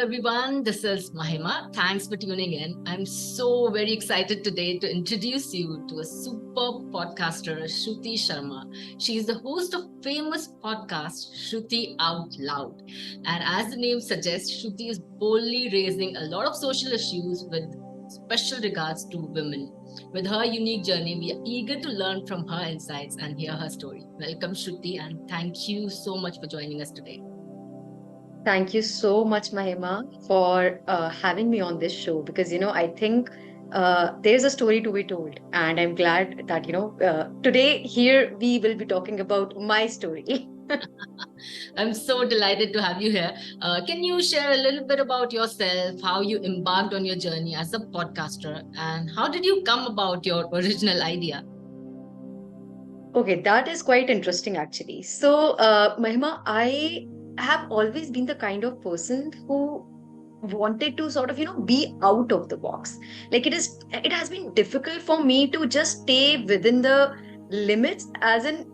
everyone. This is Mahima. Thanks for tuning in. I'm so very excited today to introduce you to a superb podcaster, Shruti Sharma. She is the host of famous podcast Shruti Outloud. And as the name suggests, Shruti is boldly raising a lot of social issues with special regards to women. With her unique journey, we are eager to learn from her insights and hear her story. Welcome, Shruti, and thank you so much for joining us today. Thank you so much, Mahima, for having me on this show because, I think there's a story to be told. And I'm glad that, today here we will be talking about my story. I'm so delighted to have you here. Can you share a little bit about yourself, how you embarked on your journey as a podcaster, and how did you come about your original idea? Okay, that is quite interesting, actually. So, Mahima, I have always been the kind of person who wanted to sort of be out of the box. Like it has been difficult for me to just stay within the limits, as in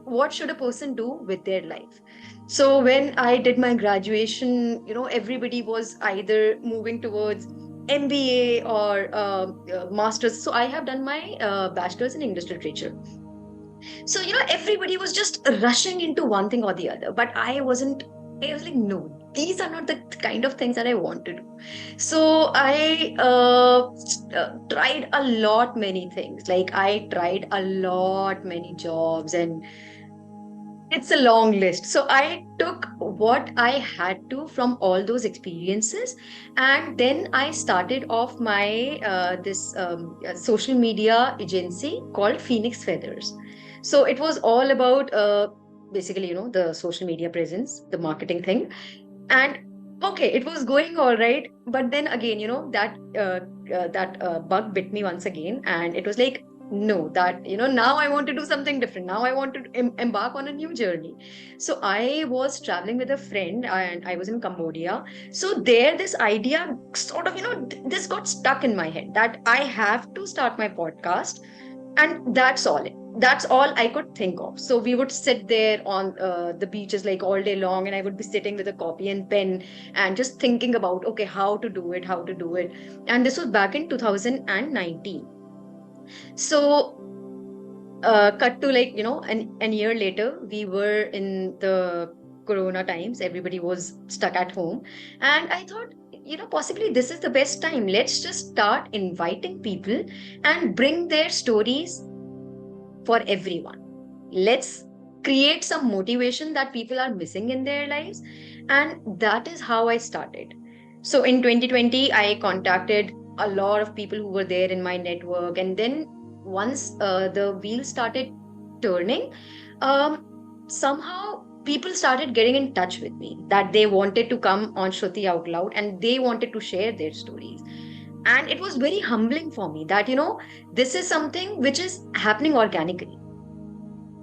what should a person do with their life. So when I did my graduation, everybody was either moving towards MBA or masters. So I have done my bachelor's in English literature. So, everybody was just rushing into one thing or the other, but I wasn't. I was like, no, these are not the kind of things that I want to do. So I tried a lot many things. Like I tried a lot many jobs, and it's a long list. So I took what I had to from all those experiences, and then I started off my this social media agency called Phoenix Feathers. So it was all about basically, the social media presence, the marketing thing, and okay, it was going all right. But then again, that bug bit me once again, and it was like, no, that now I want to do something different. Now I want to embark on a new journey. So I was traveling with a friend, and I was in Cambodia. So there, this idea sort of, this got stuck in my head that I have to start my podcast, and that's all I could think of. So we would sit there on the beaches like all day long, and I would be sitting with a copy and pen and just thinking about, okay, how to do it. And this was back in 2019. So cut to, like, an year later, we were in the corona times. Everybody was stuck at home, and I thought, possibly this is the best time. Let's just start inviting people and bring their stories for everyone. Let's create some motivation that people are missing in their lives. And that is how I started. So in 2020, I contacted a lot of people who were there in my network. And then once the wheel started turning, somehow people started getting in touch with me that they wanted to come on Shruti Out Loud and they wanted to share their stories. And it was very humbling for me that, this is something which is happening organically.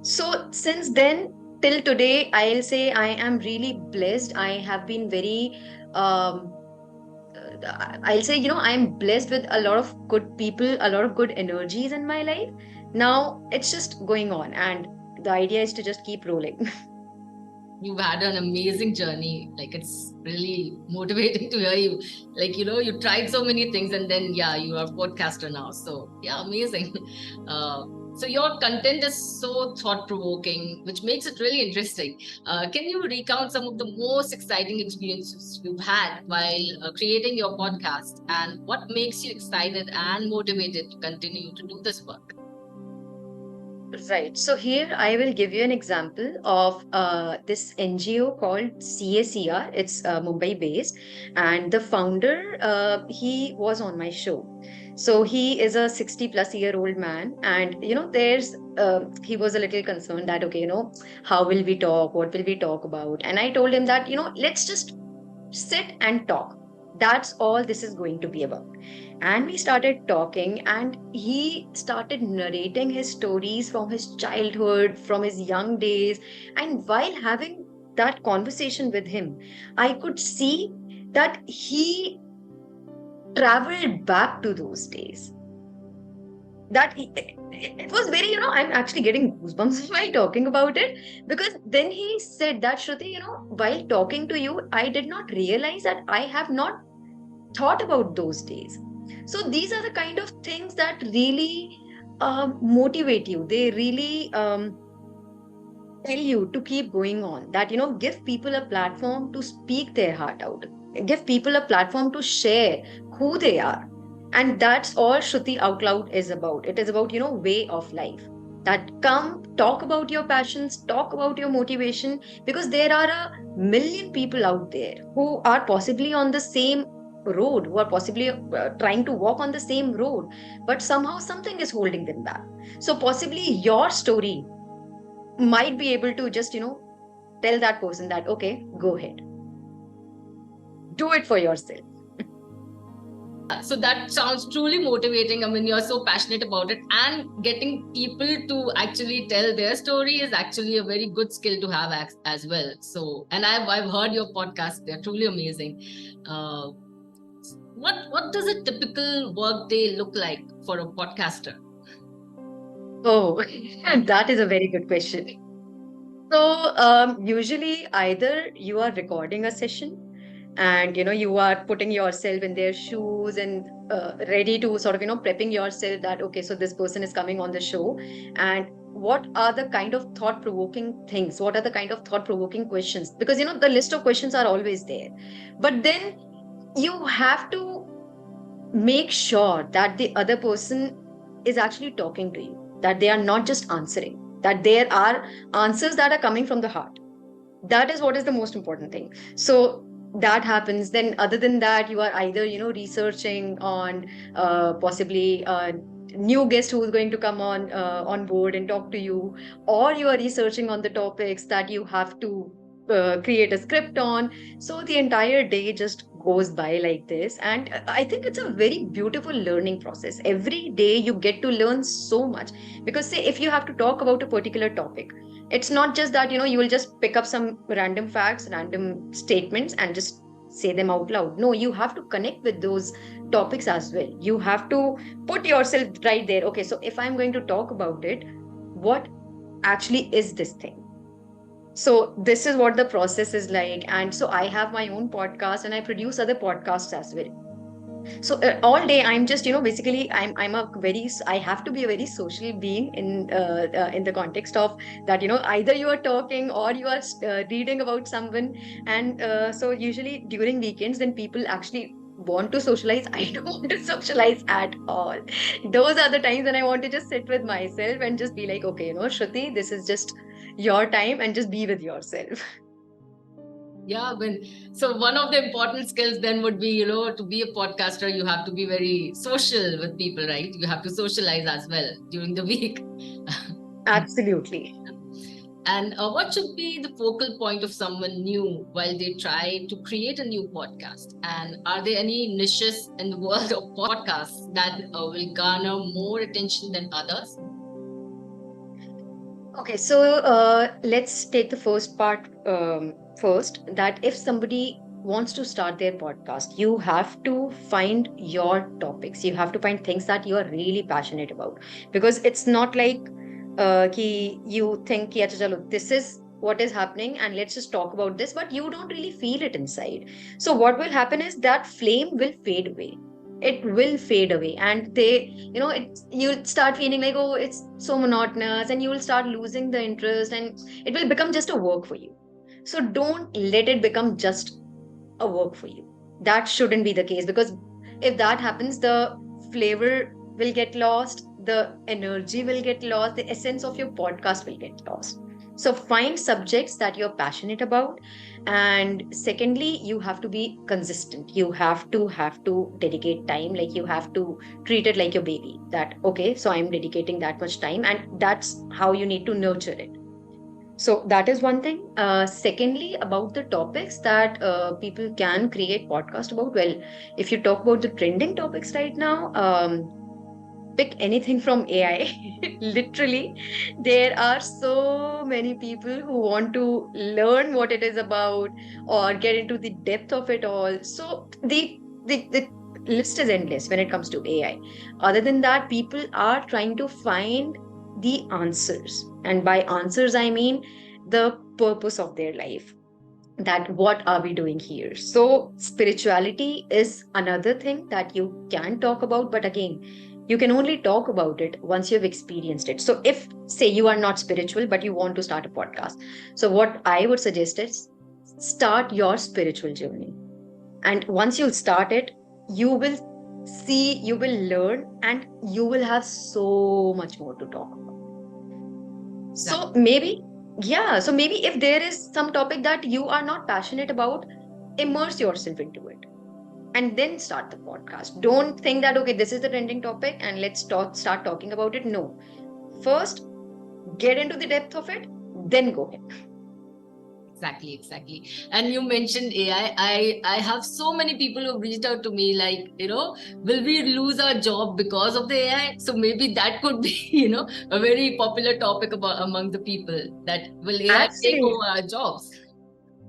So since then till today, I'll say I am really blessed. I have been very, I'll say, I'm blessed with a lot of good people, a lot of good energies in my life. Now it's just going on, and the idea is to just keep rolling. You've had an amazing journey. Like, it's really motivating to hear you. Like, you tried so many things, and then, yeah, you are a podcaster now. So, yeah, amazing. So your content is so thought-provoking, which makes it really interesting. Can you recount some of the most exciting experiences you've had while creating your podcast, and what makes you excited and motivated to continue to do this work? Right. So here I will give you an example of this NGO called CACR. It's Mumbai based, and the founder, he was on my show. So he is a 60-plus-year-old man, and there's he was a little concerned that, okay, how will we talk? What will we talk about? And I told him that, let's just sit and talk. That's all this is going to be about. And we started talking, and he started narrating his stories from his childhood, from his young days. And while having that conversation with him, I could see that he traveled back to those days. that it was very, I'm actually getting goosebumps while talking about it, because then he said that, Shruti, while talking to you, I did not realize that I have not thought about those days. So these are the kind of things that really motivate you. They really tell you to keep going on, that give people a platform to speak their heart out, give people a platform to share who they are. And that's all Shruti Out Loud is about. It is about, way of life. That come talk about your passions, talk about your motivation, because there are a million people out there who are possibly on the same road, who are possibly trying to walk on the same road, but somehow something is holding them back. So possibly your story might be able to just, tell that person that, okay, go ahead, do it for yourself. So that sounds truly motivating. I mean, you're so passionate about it, and getting people to actually tell their story is actually a very good skill to have as well. So, and I've heard your podcast; they're truly amazing. Uh, what does a typical work day look like for a podcaster? Oh, that is a very good question. So, usually either you are recording a session, and you are putting yourself in their shoes, and ready to sort of, prepping yourself that, okay, so this person is coming on the show, and what are the kind of thought provoking things, what are the kind of thought provoking questions, because the list of questions are always there. But then you have to make sure that the other person is actually talking to you, that they are not just answering, that there are answers that are coming from the heart. That is what is the most important thing. So that happens. Then other than that, you are either researching on possibly a new guest who is going to come on board and talk to you, or you are researching on the topics that you have to create a script on. So the entire day just goes by like this, and I think it's a very beautiful learning process. Every day you get to learn so much, because say if you have to talk about a particular topic, it's not just that you will just pick up some random facts, random statements, and just say them out loud. No, you have to connect with those topics as well. You have to put yourself right there. Okay, so if I'm going to talk about it, what actually is this thing? So this is what the process is like. And so I have my own podcast, and I produce other podcasts as well. So all day I'm just basically I'm a very, I have to be a very social being in the context of that, either you are talking or you are reading about someone. And so usually during weekends, then people actually want to socialize. I don't want to socialize at all. Those are the times when I want to just sit with myself and just be like, okay, Shruti, this is just your time, and just be with yourself. Yeah, when so one of the important skills then would be, to be a podcaster, you have to be very social with people, right? You have to socialize as well during the week. Absolutely. And what should be the focal point of someone new while they try to create a new podcast? And are there any niches in the world of podcasts that will garner more attention than others? Okay, so let's take the first part first. That if somebody wants to start their podcast, you have to find your topics. You have to find things that you are really passionate about, because it's not like ki you think, ki, "Acha, chalo, this is what is happening, and let's just talk about this," but you don't really feel it inside. So what will happen is that flame will fade away. It will fade away, and you'll start feeling like, oh, it's so monotonous, and you will start losing the interest, and it will become just a work for you. So don't let it become just a work for you. That shouldn't be the case, because if that happens, the flavor will get lost, the energy will get lost, the essence of your podcast will get lost. So find subjects that you're passionate about. And secondly, you have to be consistent. You have to dedicate time. Like, you have to treat it like your baby, that okay, so I'm dedicating that much time, and that's how you need to nurture it. So that is one thing. Secondly, about the topics that people can create podcast about. Well, if you talk about the trending topics right now, pick anything from AI. Literally, there are so many people who want to learn what it is about, or get into the depth of it all. So the list is endless when it comes to AI. Other than that, people are trying to find the answers. And by answers, I mean the purpose of their life, that what are we doing here. So spirituality is another thing that you can talk about, but again, you can only talk about it once you've experienced it. So if, say, you are not spiritual but you want to start a podcast, so what I would suggest is start your spiritual journey. And once you start it, you will see, you will learn, and you will have so much more to talk about. So maybe, yeah, so maybe if there is some topic that you are not passionate about, immerse yourself into it and then start the podcast. Don't think that, okay, this is the trending topic and let's start talking about it. No. First, get into the depth of it, then go ahead. Exactly. And you mentioned AI. I have so many people who reached out to me like, will we lose our job because of the AI? So maybe that could be, a very popular topic about among the people, that will AI take Absolutely. over our jobs?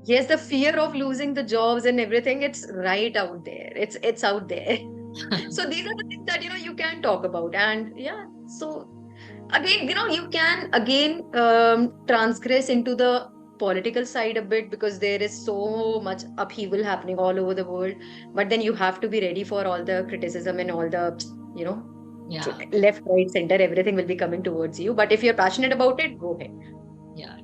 Yes, the fear of losing the jobs and everything, it's right out there. It's out there. So these are the things that you can talk about. And yeah, so again, you can again transgress into the political side a bit, because there is so much upheaval happening all over the world. But then you have to be ready for all the criticism and all the, you know, Yeah. left, right, center, everything will be coming towards you. But if you're passionate about it, go ahead. Yeah.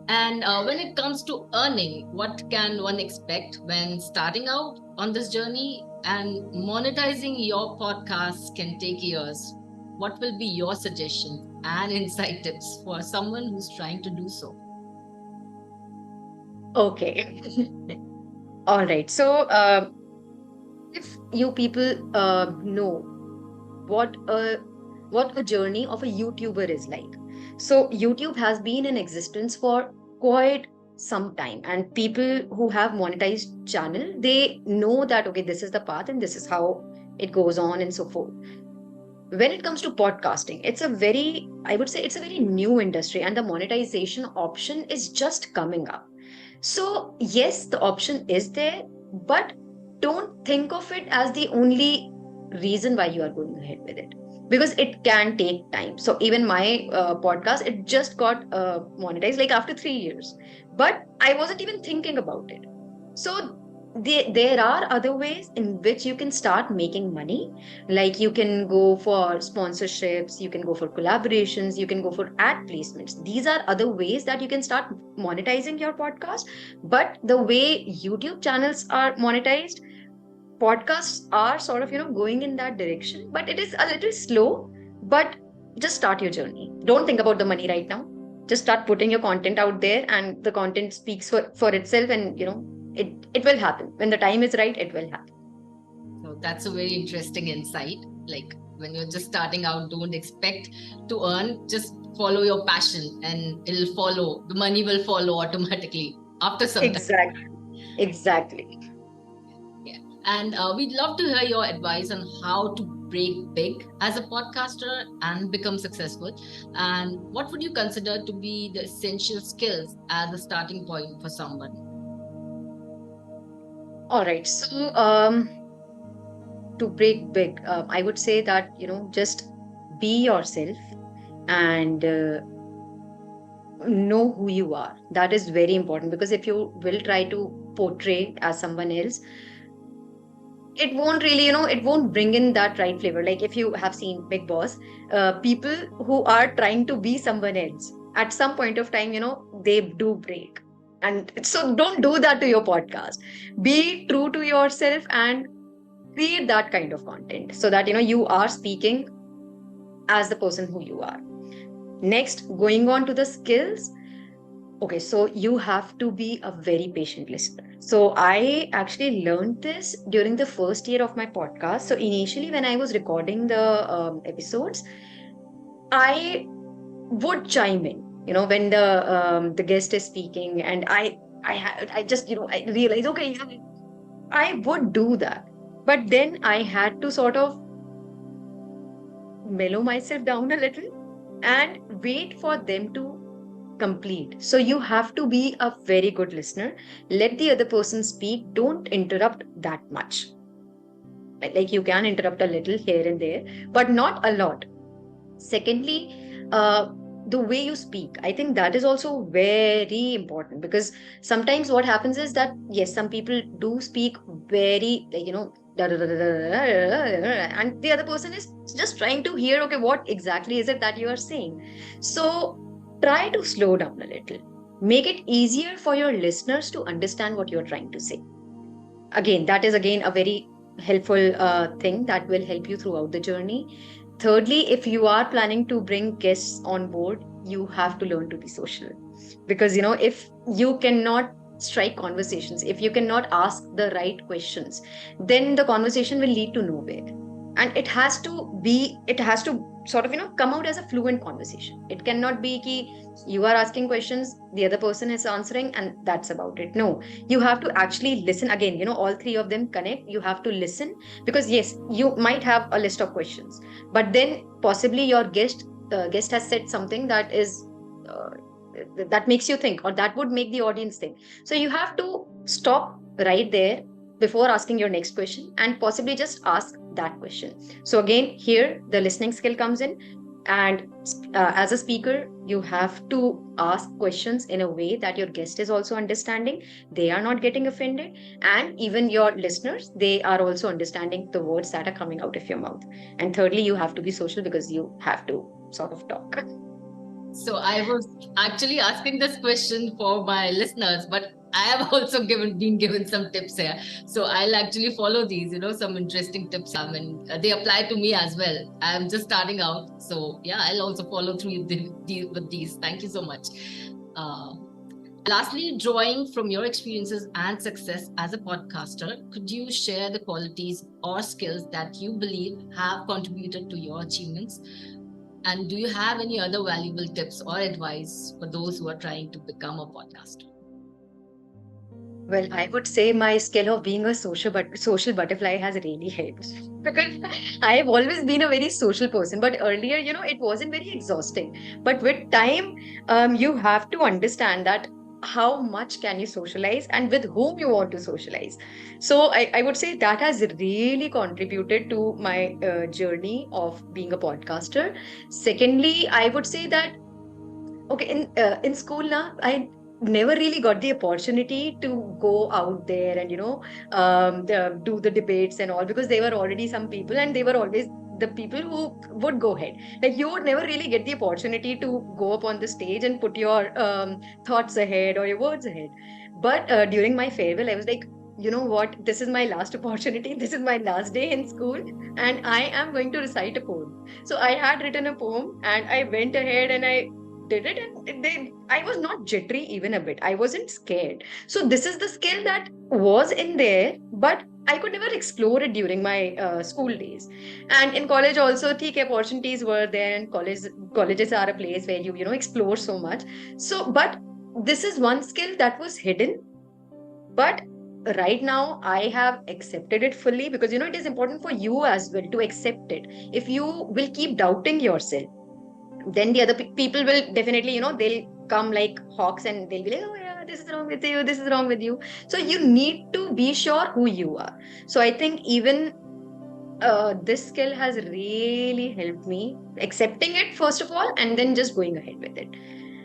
And when it comes to earning, what can one expect when starting out on this journey? And monetizing your podcast can take years. What will be your suggestions and insight tips for someone who's trying to do so? Okay. All right. So, if you people know what a journey of a YouTuber is like. So YouTube has been in existence for quite some time, and people who have monetized channel, they know that, okay, this is the path and this is how it goes on and so forth. When it comes to podcasting, it's a very, I would say, it's a very new industry, and the monetization option is just coming up. So yes, the option is there, but don't think of it as the only reason why you are going ahead with it, because it can take time. So even my podcast, it just got monetized like after 3 years, but I wasn't even thinking about it. So there are other ways in which you can start making money. Like you can go for sponsorships, you can go for collaborations, you can go for ad placements. These are other ways that you can start monetizing your podcast. But the way YouTube channels are monetized, podcasts are sort of going in that direction, but it is a little slow. But just start your journey. Don't think about the money right now. Just start putting your content out there, and the content speaks for itself. And it will happen when the time is right. It will happen. So that's a very interesting insight. Like when you're just starting out, don't expect to earn, just follow your passion and it'll follow. The money will follow automatically after some time. Exactly. Exactly. Yeah. And we'd love to hear your advice on how to break big as a podcaster and become successful. And what would you consider to be the essential skills as a starting point for someone? All right. So, to break big, I would say that, just be yourself and know who you are. That is very important, because if you will try to portray as someone else, it won't really, it won't bring in that right flavor. Like if you have seen Big Boss, people who are trying to be someone else, at some point of time, they do break. And so don't do that to your podcast. Be true to yourself and create that kind of content, so that you are speaking as the person who you are. Next, going on to the skills. Okay, so you have to be a very patient listener. So I actually learned this during the first year of my podcast. So initially, when I was recording the episodes, I would chime in, when the guest is speaking, and I just I realized, okay, yeah, I would do that, but then I had to sort of mellow myself down a little and wait for them to complete. So you have to be a very good listener. Let the other person speak. Don't interrupt that much. Like you can interrupt a little here and there, but not a lot. Secondly, the way you speak, I think that is also very important, because sometimes what happens is that yes, some people do speak very, like, and the other person is just trying to hear, okay, what exactly is it that you are saying. So try to slow down a little, make it easier for your listeners to understand what you're trying to say. Again, that is again a very helpful thing that will help you throughout the journey. Thirdly, if you are planning to bring guests on board, you have to learn to be social, because if you cannot strike conversations, if you cannot ask the right questions, then the conversation will lead to nowhere. And it has to sort of come out as a fluent conversation. It cannot be ki you are asking questions, the other person is answering, and that's about it. No, you have to actually listen. Again, all three of them connect. You have to listen, because yes, you might have a list of questions, but then possibly your guest has said something that is uh, that makes you think, or that would make the audience think. So you have to stop right there before asking your next question, and possibly just ask that question. So again, here the listening skill comes in. And as a speaker, you have to ask questions in a way that your guest is also understanding, they are not getting offended, and even your listeners, they are also understanding the words that are coming out of your mouth. And thirdly, you have to be social, because you have to sort of talk. So I was actually asking this question for my listeners, but I have also been given some tips here. So I'll actually follow these, some interesting tips. And they apply to me as well. I'm just starting out. So yeah, I'll also follow through with these. Thank you so much. Uh, Lastly, drawing from your experiences and success as a podcaster, could you share the qualities or skills that you believe have contributed to your achievements? And do you have any other valuable tips or advice for those who are trying to become a podcaster? Well, I would say my skill of being a social butterfly has really helped, because I have always been a very social person. But earlier, it wasn't very exhausting. But with time, you have to understand that how much can you socialize and with whom you want to socialize. So I would say that has really contributed to my journey of being a podcaster. Secondly, I would say that okay, in school now, I never really got the opportunity to go out there and do the debates and all, because there were already some people, and they were always the people who would go ahead. Like you would never really get the opportunity to go up on the stage and put your thoughts ahead or your words ahead. But during my farewell, I was like, you know what? This is my last opportunity. This is my last day in school, and I am going to recite a poem. So I had written a poem, and I went ahead and I did it, and I was not jittery even a bit. I wasn't scared. So this is the skill that was in there, but I could never explore it during my school days. And in college also, theek opportunities were there, and colleges are a place where you explore so much. So, but this is one skill that was hidden, but right now I have accepted it fully, because it is important for you as well to accept it. If you will keep doubting yourself, then the other people will definitely, they'll come like hawks, and they'll be like, oh yeah, this is wrong with you, this is wrong with you. So you need to be sure who you are. So I think even this skill has really helped me accepting it first of all, and then just going ahead with it.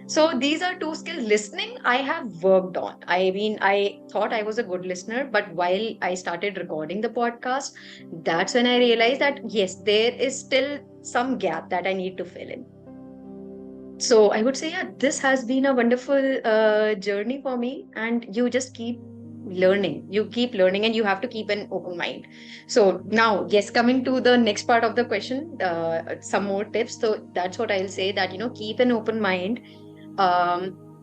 So these are two skills. Listening, I have worked on. I mean, I thought I was a good listener, but while I started recording the podcast, that's when I realized that yes, there is still some gap that I need to fill in. So I would say, yeah, this has been a wonderful journey for me. And you just keep learning. You keep learning, and you have to keep an open mind. So now, yes, coming to the next part of the question, some more tips. So that's what I'll say, that, keep an open mind.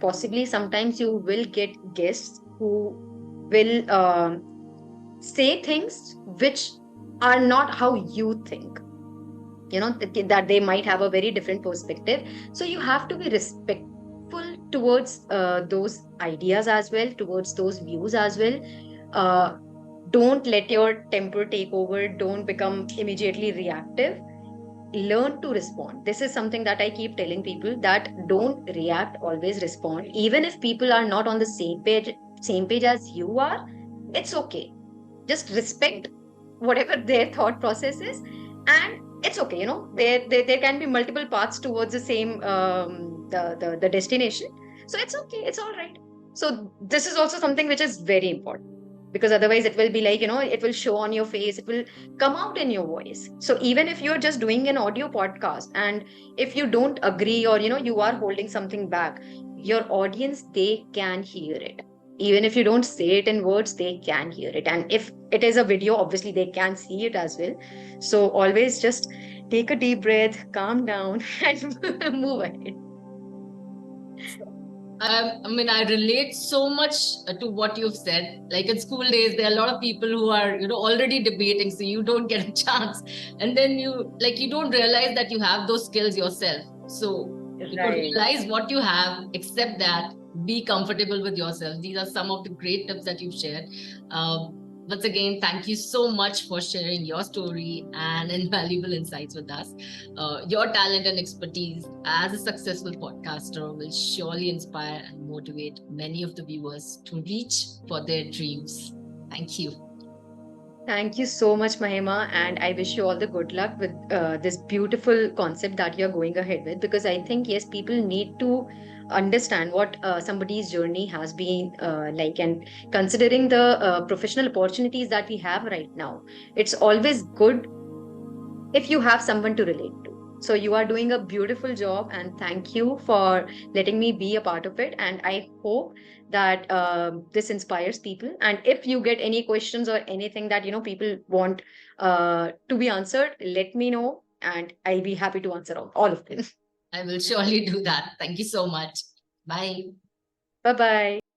Possibly sometimes you will get guests who will say things which are not how you think, that they might have a very different perspective. So you have to be respectful towards those ideas as well, towards those views as well. uh, don't let your temper take over, don't become immediately reactive, learn to respond. This is something that I keep telling people, that don't react, always respond. Even if people are not on the same page as you are, it's okay. Just respect whatever their thought process is. And it's okay, there can be multiple paths towards the same the destination. So it's okay, it's all right. So this is also something which is very important, because otherwise it will be like, it will show on your face, it will come out in your voice. So even if you're just doing an audio podcast, and if you don't agree, or you are holding something back, your audience, they can hear it. Even if you don't say it in words, they can hear it. And if it is a video, obviously they can see it as well. So always just take a deep breath, calm down, and move ahead. I mean, I relate so much to what you've said. Like in school days, there are a lot of people who are, already debating, so you don't get a chance. And then you don't realize that you have those skills yourself. So, Right. realize what you have, accept that, be comfortable with yourself. These are some of the great tips that you've shared. Once again, thank you so much for sharing your story and invaluable insights with us. Your talent and expertise as a successful podcaster will surely inspire and motivate many of the viewers to reach for their dreams. Thank you. Thank you so much, Mahima, and I wish you all the good luck with this beautiful concept that you're going ahead with. Because I think, yes, people need to understand what somebody's journey has been like, and considering the professional opportunities that we have right now, it's always good if you have someone to relate to. So you are doing a beautiful job, and thank you for letting me be a part of it. And I hope that this inspires people. And if you get any questions or anything that people want to be answered, let me know, and I'll be happy to answer all of them. I will surely do that. Thank you so much. Bye. Bye bye.